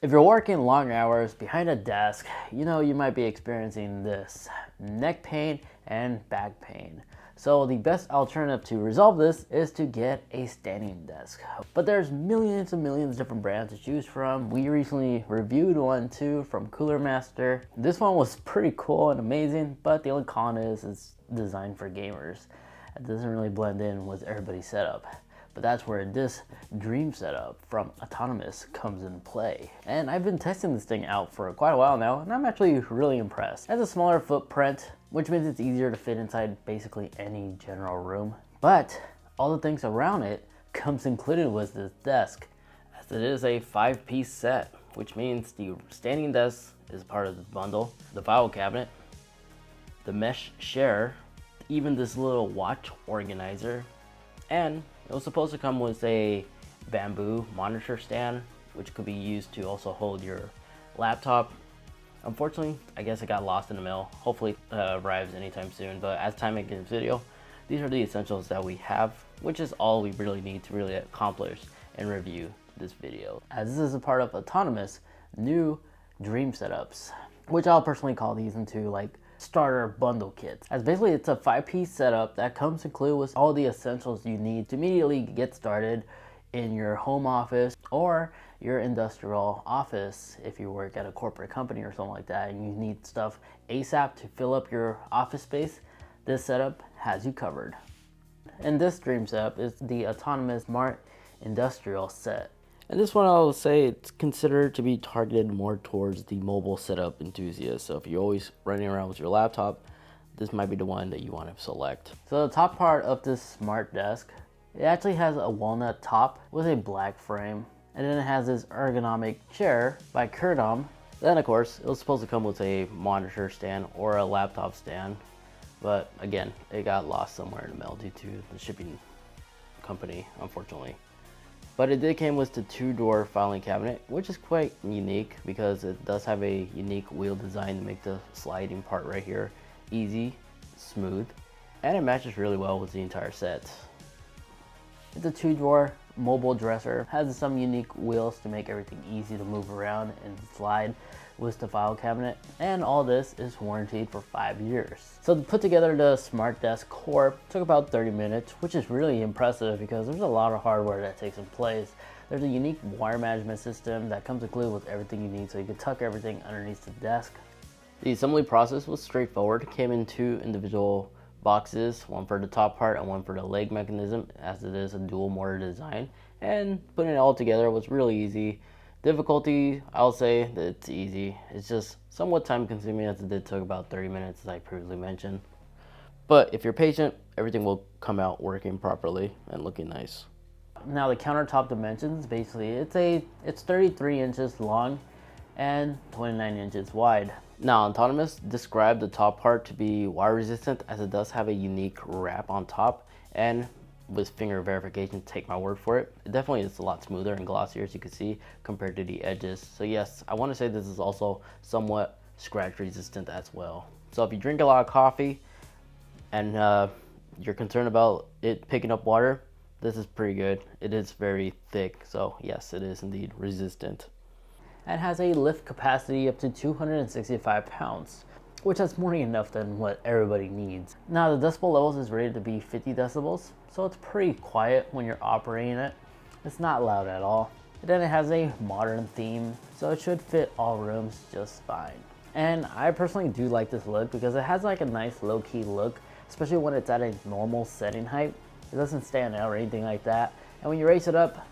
If you're working long hours behind a desk, you might be experiencing this neck pain and back pain. So the best alternative to resolve this is to get a standing desk. But there's millions and millions of different brands to choose from. We recently reviewed one too from Cooler Master. This one was pretty cool and amazing, but the only con is it's designed for gamers. It doesn't really blend in with everybody's setup. But that's where this dream setup from Autonomous comes in play. And I've been testing this thing out for quite a while now, and I'm actually really impressed. It has a smaller footprint, which means it's easier to fit inside basically any general room. But all the things around it comes included with this desk, as it is a 5-piece set, which means the standing desk is part of the bundle, the file cabinet, the mesh share, even this little watch organizer, and it was supposed to come with a bamboo monitor stand, which could be used to also hold your laptop. Unfortunately, I guess it got lost in the mail. Hopefully it arrives anytime soon, but as time making this video, these are the essentials that we have, which is all we really need to really accomplish and review this video. As this is a part of Autonomous new dream setups, which I'll personally call these into like starter bundle kits, as basically it's a 5-piece setup that comes included with all the essentials you need to immediately get started in your home office or your industrial office if you work at a corporate company or something like that and you need stuff ASAP to fill up your office space. This setup has you covered. And this dream setup is the Autonomous Smart Industrial Set. And this one, I will say it's considered to be targeted more towards the mobile setup enthusiast. So if you're always running around with your laptop, this might be the one that you want to select. So the top part of this smart desk, it actually has a walnut top with a black frame. And then it has this ergonomic chair by Kurdom. Then of course, it was supposed to come with a monitor stand or a laptop stand. But again, it got lost somewhere in the mail due to the shipping company, unfortunately. But it did came with the 2-door filing cabinet, which is quite unique because it does have a unique wheel design to make the sliding part right here easy, smooth, and it matches really well with the entire set. It's a 2-drawer mobile dresser, has some unique wheels to make everything easy to move around and slide with the file cabinet, and all this is warranted for 5 years. So to put together the Smart Desk Core took about 30 minutes, which is really impressive because there's a lot of hardware that takes in place. There's a unique wire management system that comes included with everything you need, so you can tuck everything underneath the desk. The assembly process was straightforward. It came in 2 individual boxes, one for the top part and one for the leg mechanism, as it is a dual motor design, and putting it all together was really easy. Difficulty, I'll say that it's easy. It's just somewhat time consuming, as it did took about 30 minutes, as I previously mentioned. But if you're patient, everything will come out working properly and looking nice. Now the countertop dimensions, basically it's 33 inches long and 29 inches wide. Now Autonomous described the top part to be wire resistant, as it does have a unique wrap on top, and with finger verification, take my word for it, it definitely is a lot smoother and glossier, as you can see, compared to the edges. So yes, I want to say this is also somewhat scratch resistant as well. So if you drink a lot of coffee and you're concerned about it picking up water, this is pretty good. It is very thick, so yes, it is indeed resistant. And has a lift capacity up to 265 pounds, which is more than enough than what everybody needs. Now the decibel levels is rated to be 50 decibels, so it's pretty quiet when you're operating it. It's not loud at all. And then it has a modern theme, so it should fit all rooms just fine. And I personally do like this look because it has like a nice low-key look, especially when it's at a normal setting height. It doesn't stand out or anything like that. And when you raise it up,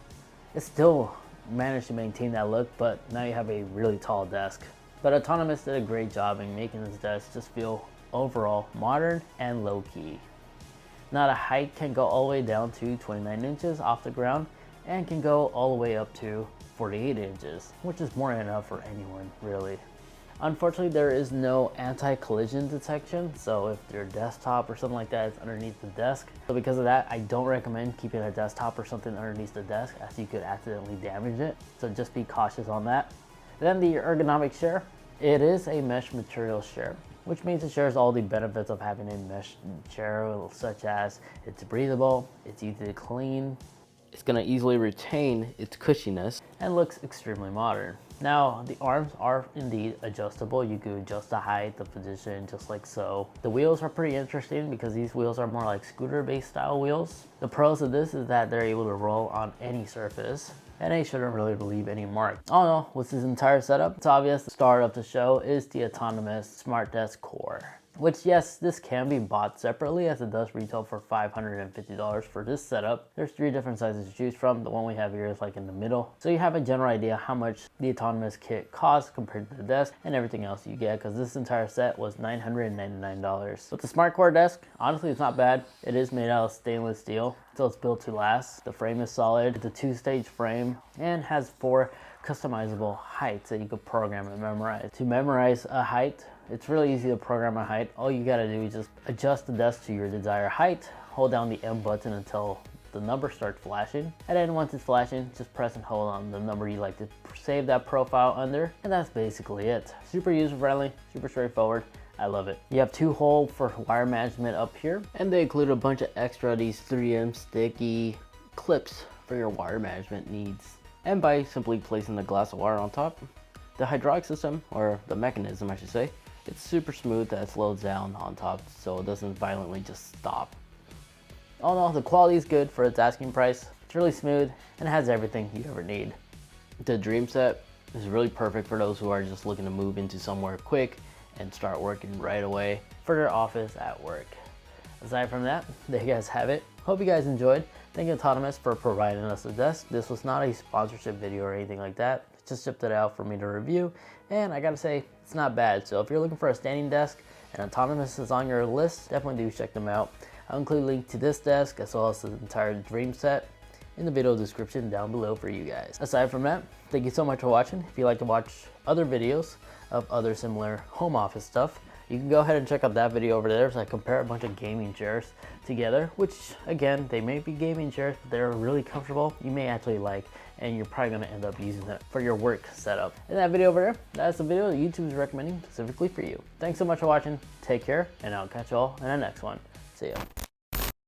it still managed to maintain that look, but now you have a really tall desk. But Autonomous did a great job in making this desk just feel overall modern and low-key. Now the height can go all the way down to 29 inches off the ground and can go all the way up to 48 inches, which is more than enough for anyone, really. Unfortunately, there is no anti-collision detection, so if your desktop or something like that is underneath the desk. So because of that, I don't recommend keeping a desktop or something underneath the desk, as you could accidentally damage it. So just be cautious on that. Then the ergonomic share. It is a mesh material share, which means it shares all the benefits of having a mesh chair, such as it's breathable, it's easy to clean, It's gonna easily retain its cushiness and looks extremely modern. Now, the arms are indeed adjustable. You could adjust the height, the position, just like so. The wheels are pretty interesting because these wheels are more like scooter-based style wheels. The pros of this is that they're able to roll on any surface, and they shouldn't really leave any mark. All in all, with this entire setup, it's obvious the star of the show is the autonomous Smart Desk Core. Which, yes, this can be bought separately as it does retail for $550 for this setup. There's 3 different sizes to choose from. The one we have here is like in the middle. So you have a general idea how much the autonomous kit costs compared to the desk and everything else you get, because this entire set was $999. But the Smart Core desk, honestly, it's not bad. It is made out of stainless steel, so it's built to last. The frame is solid. It's a 2-stage frame and has 4 customizable heights that you could program and memorize. To memorize a height, it's really easy to program a height. All you gotta do is just adjust the desk to your desired height, hold down the M button until the number starts flashing, and then once it's flashing, just press and hold on the number you like to save that profile under, and that's basically it. Super user-friendly, super straightforward. I love it. You have 2 holes for wire management up here, and they include a bunch of extra these 3M sticky clips for your wire management needs. And by simply placing the glass of wire on top, the hydraulic system, or the mechanism I should say, it's super smooth that it slows down on top so it doesn't violently just stop. All in all, the quality is good for its asking price. It's really smooth and it has everything you ever need. The Dream Set is really perfect for those who are just looking to move into somewhere quick and start working right away for their office at work. Aside from that, there you guys have it. Hope you guys enjoyed. Thank you Autonomous for providing us the desk. This was not a sponsorship video or anything like that. Just shipped it out for me to review, and I gotta say, it's not bad. So if you're looking for a standing desk and Autonomous is on your list, definitely do check them out. I'll include a link to this desk as well as the entire Dream Set in the video description down below for you guys. Aside from that, thank you so much for watching. If you'd like to watch other videos of other similar home office stuff, you can go ahead and check out that video over there as I compare a bunch of gaming chairs together, which again, they may be gaming chairs, but they're really comfortable. You may actually like, and you're probably gonna end up using it for your work setup. In that video over there, that's the video that YouTube is recommending specifically for you. Thanks so much for watching. Take care, and I'll catch you all in the next one. See ya.